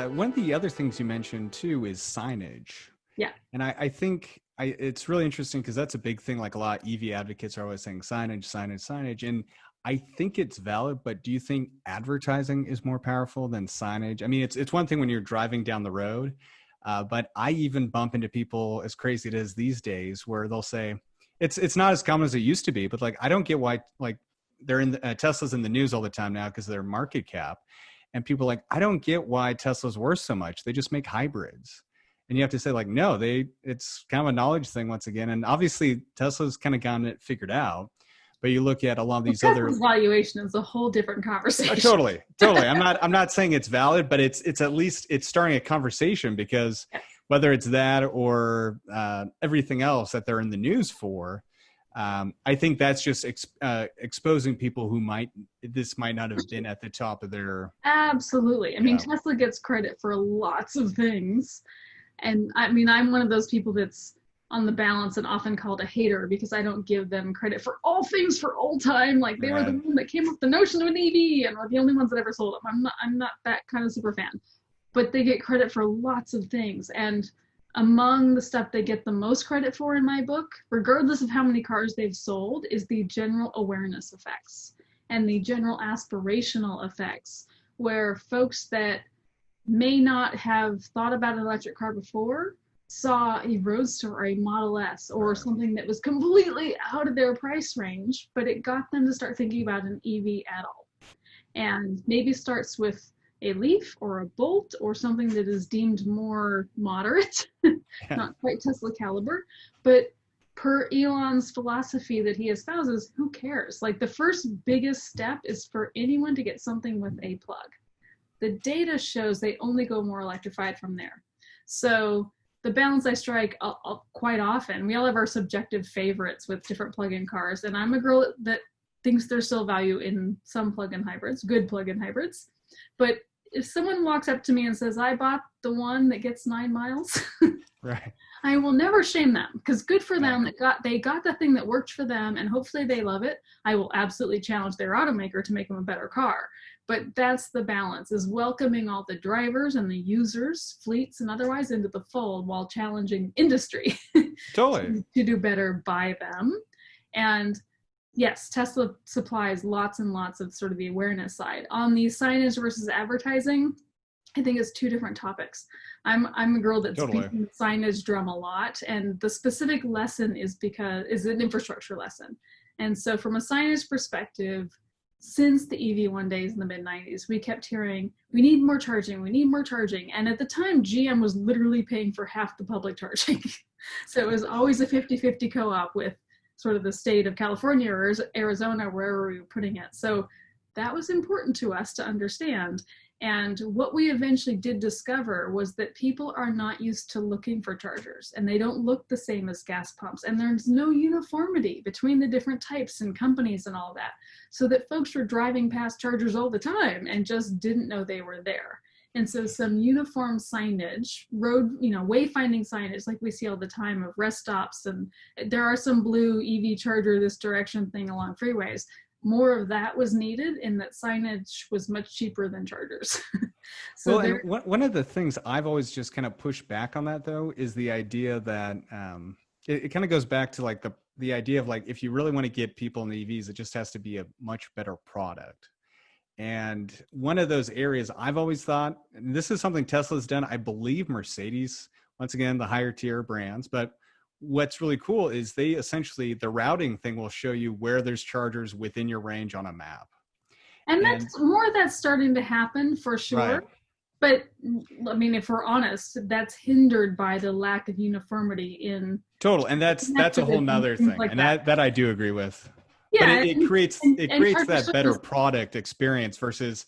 one of the other things you mentioned too is signage. Yeah. And I think it's really interesting because that's a big thing. Like a lot of EV advocates are always saying signage, signage, signage. And I think it's valid, but do you think advertising is more powerful than signage? I mean, it's one thing when you're driving down the road, but I even bump into people, as crazy it is these days, where they'll say, it's not as common as it used to be, but like, I don't get why, like they're in Tesla's in the news all the time now because of their market cap. And people are like, I don't get why Tesla's worth so much. They just make hybrids. And you have to say like, no, it's kind of a knowledge thing once again. And obviously Tesla's kind of gotten it figured out, but you look at a lot of these other valuation is a whole different conversation. Totally. I'm not saying it's valid, but it's at least it's starting a conversation because whether it's that or everything else that they're in the news for, I think that's just exposing people who might not have been at the top of their. Absolutely. I mean, Tesla gets credit for lots of things. And I mean, I'm one of those people that's on the balance and often called a hater because I don't give them credit for all things for old time. Like they were the one that came up with the notion of an EV and were the only ones that ever sold them. I'm not that kind of super fan, but they get credit for lots of things. And among the stuff they get the most credit for in my book, regardless of how many cars they've sold, is the general awareness effects and the general aspirational effects, where folks that may not have thought about an electric car before saw a Roadster or a Model S or something that was completely out of their price range, but it got them to start thinking about an EV at all. And maybe starts with a Leaf or a Bolt or something that is deemed more moderate, not quite Tesla caliber, but per Elon's philosophy that he espouses, who cares? Like the first biggest step is for anyone to get something with a plug. The data shows they only go more electrified from there. So the balance I strike quite often, we all have our subjective favorites with different plug-in cars, and I'm a girl that thinks there's still value in some plug-in hybrids, good plug-in hybrids. But if someone walks up to me and says, I bought the one that gets 9 miles, right, I will never shame them, because good for them that they got the thing that worked for them, and hopefully they love it. I will absolutely challenge their automaker to make them a better car. But that's the balance, is welcoming all the drivers and the users, fleets and otherwise, into the fold while challenging industry totally to do better by them. And yes, Tesla supplies lots and lots of sort of the awareness side. On the signage versus advertising, I think it's two different topics. I'm a girl that's beating the signage drum a lot, and the specific lesson is an infrastructure lesson. And so from a signage perspective, since the EV1 days in the mid-90s, we kept hearing, we need more charging, we need more charging. And at the time, GM was literally paying for half the public charging. So it was always a 50-50 co-op with sort of the state of California or Arizona, wherever we were putting it. So that was important to us to understand. And what we eventually did discover was that people are not used to looking for chargers, and they don't look the same as gas pumps. And there's no uniformity between the different types and companies and all that. So that folks were driving past chargers all the time and just didn't know they were there. And so some uniform signage, road, wayfinding signage like we see all the time of rest stops, and there are some blue EV charger this direction thing along freeways. More of that was needed, in that signage was much cheaper than chargers. So and one of the things I've always just kind of pushed back on that, though, is the idea that it kind of goes back to like the idea of like, if you really want to get people in the EVs, it just has to be a much better product. And one of those areas I've always thought, and this is something Tesla's done, I believe Mercedes, once again, the higher tier brands, but what's really cool is the routing thing will show you where there's chargers within your range on a map. And that's starting to happen for sure. Right. But I mean, if we're honest, that's hindered by the lack of uniformity in and that's a whole nother thing. Like and that I do agree with. Yeah, but it creates that better product experience versus,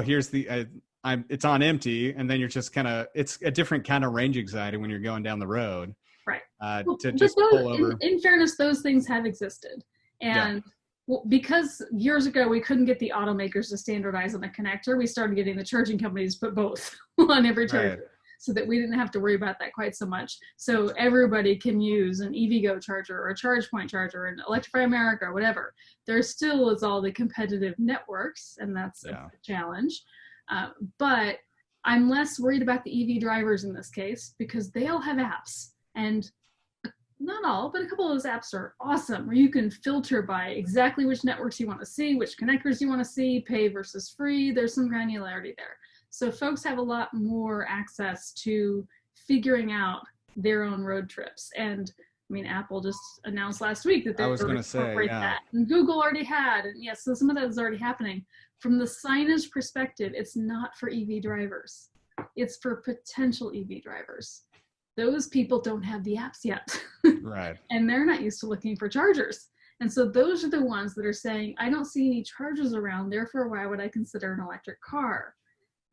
here's it's on empty, and then you're just it's a different kind of range anxiety when you're going down the road. Right. To just pull over. In fairness, those things have existed. And because years ago we couldn't get the automakers to standardize on a connector, we started getting the charging companies to put both on every charger, so that we didn't have to worry about that quite so much. So everybody can use an EVgo charger or a ChargePoint charger, and Electrify America or whatever. There still is all the competitive networks, and that's a challenge. But I'm less worried about the EV drivers in this case because they all have apps, and not all, but a couple of those apps are awesome, where you can filter by exactly which networks you want to see, which connectors you want to see, pay versus free. There's some granularity there. So folks have a lot more access to figuring out their own road trips. And I mean, Apple just announced last week that they were going to incorporate that. And Google already had. And yes, so some of that is already happening. From the signage perspective, it's not for EV drivers. It's for potential EV drivers. Those people don't have the apps yet. Right. And they're not used to looking for chargers. And so those are the ones that are saying, I don't see any chargers around, therefore why would I consider an electric car?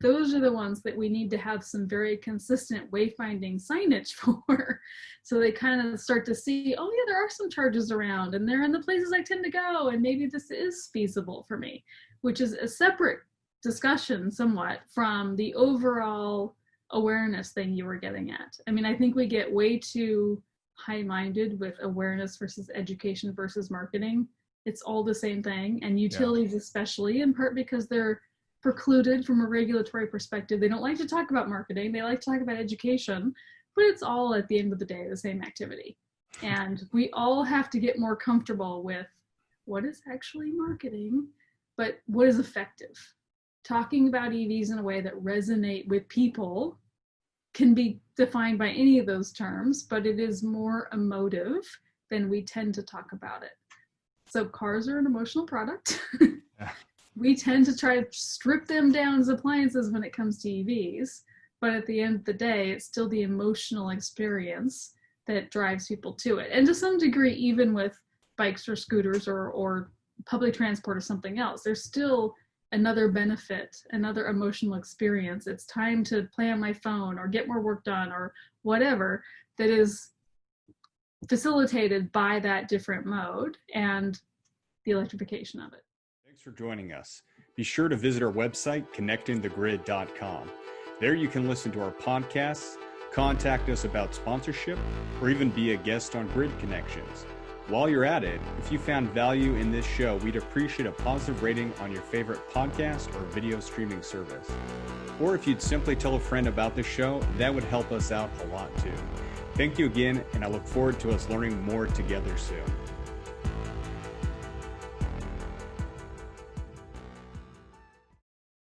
Those are the ones that we need to have some very consistent wayfinding signage for. So they kind of start to see, oh yeah, there are some chargers around and they're in the places I tend to go, and maybe this is feasible for me, which is a separate discussion somewhat from the overall awareness thing you were getting at. I mean, I think we get way too high-minded with awareness versus education versus marketing. It's all the same thing, and utilities especially, in part because they're precluded from a regulatory perspective. They don't like to talk about marketing. They like to talk about education, but it's all at the end of the day the same activity. And we all have to get more comfortable with what is actually marketing, but what is effective. Talking about EVs in a way that resonate with people can be defined by any of those terms, but it is more emotive than we tend to talk about it. So cars are an emotional product. We tend to try to strip them down as appliances when it comes to EVs, but at the end of the day, it's still the emotional experience that drives people to it. And to some degree, even with bikes or scooters or public transport or something else, there's still another benefit, another emotional experience. It's time to play on my phone or get more work done or whatever that is facilitated by that different mode and the electrification of it. Thanks for joining us. Be sure to visit our website, connectingthegrid.com. There you can listen to our podcasts, contact us about sponsorship, or even be a guest on Grid Connections. While you're at it, if you found value in this show, we'd appreciate a positive rating on your favorite podcast or video streaming service. Or if you'd simply tell a friend about the show, that would help us out a lot too. Thank you again, and I look forward to us learning more together soon.